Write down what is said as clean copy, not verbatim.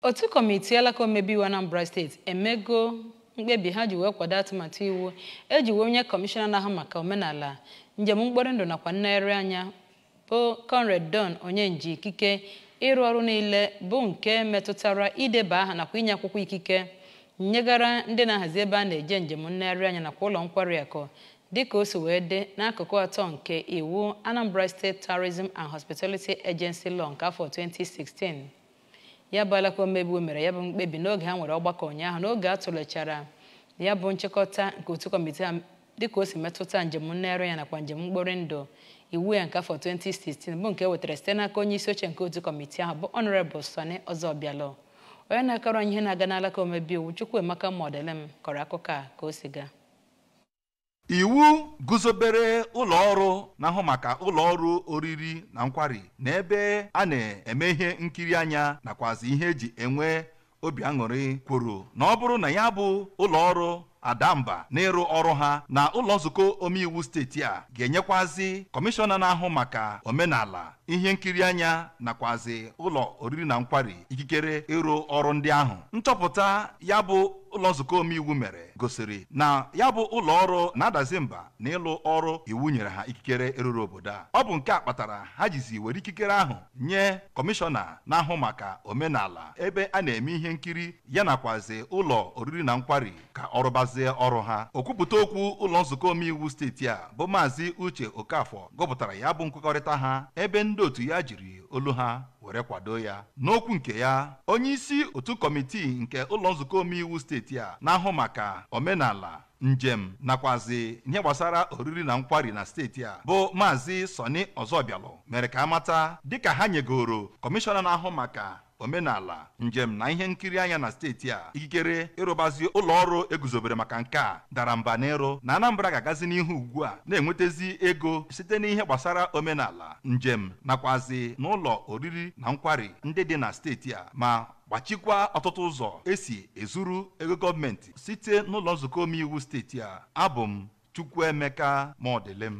Otu kọmitii alaka omebe iwu Anambra steeti emego mkpebi ha ji wee kwado atụmatụ iwu eji wee onye kọmishọna na-ahụ maka omenala njem mkpọrọ ndụ nakwa nlegharị anya bụ Onyenji ikike ịrụ ọrụ niile bụ nke metụtara ideba aha nakwa inye akwụkwọ ikike nyegara ndị na-ahazi ebe a na-eje njem nlegharị anya nakwa ụlọ nkwari akụ dịka o si wee dị n'akụkụ atọ nke iwu Anambra State Tourism and Hospitality Agency Law nke afọ 2016. Ya bụ alaka omebe mere ya bụ mkpebi n'oge ha nwere ọgbakọ ụnyaahụ n'oge a tụlechara ya bụ nchịkọta nke otu kọmitii dịka o si metụta njem nlegharị anya nakwa njem mkpọrọ ndụ iwu ya nke afọ 2016 bụ nke wetara site n'aka onye isi oche nke otu kọmitii ahụ bụ Honorable Sani Ọzọbịalụ. Onye na-akọrọ ihe na-aga n'alaka omebe iwu Chukwuemeka Modelem kọrọ akụkọ a ka o si gaa. Iwu guzobere ụlọ ọrụ na-ahụ maka ụlọ ọrụ oriri na nkwari na ebe a na-eme ihe nkiri anya nakwazi ihe eji enwe obi aṅụrị kwuru na ọ bụrụ na ya bụ ụlọ ọrụ Adamba n'ịrụ ọrụ ha na ụlọ nzukọ omeiwu steeti a ga-enyekwazi kọmishọna na-ahụ maka omenala ihe nkiri anya nakwazi ụlọ oriri na nkwari ikikere ịrụ ọrụ ndị ahụ. Nchọpụta ya bụ ụlọ nzukọ omeiwu mere gosiri na ya bụ ụlọ ọrụ na-adazi mba na ịlụ ọrụ iwu nyere ha ikikere ịrụrụ obodo a. Ọ bụ nke a kpatara ha jizi were ikikere ahụ nye kọmishọna na-ahụ maka omenala ebe a na-eme ihe nkiri ya nakwazi ụlọ oriri na nkwari ka ọrụbazie ọrụ ha. Okwupụta okwu ụlọ nzukọ omeiwu steeti a bụ Maazị Uche Okafọ gụpụtara ya bụ nkwekọrịta ha ebe ndị otu ya jiri olu ha were kwado ya. N'okwu nke ya, onye isi otu kọmitii nke ụlọ nzukọ omeiwu steeti a na-ahụ maka omenala njem nakwazi ihe gbasara oriri na nkwari na steeti a bụ Maazị Sani Ọzọbịalụ mere ka amata dịka ha nyegoro kọmishọna na-ahụ maka omenala njem na ihe nkiri anya na steeti a ikikere ịrụbazi ụlọ ọrụ eguzobere maka nke a dara mba n'ịrụ na Anambra ga-agazi n'ihu ugbu a na-enwetazi ego site n'ihe gbasara omenala njem nakwazi n'ụlọ oriri na nkwari ndị dị na steeti a ma gbachikwa ọtụtụ ụzọ esi ezuru ego gọọmenti site n'ụlọ nzukọ omeiwu steeti a. Abụ m Chukwuemeka Modelem.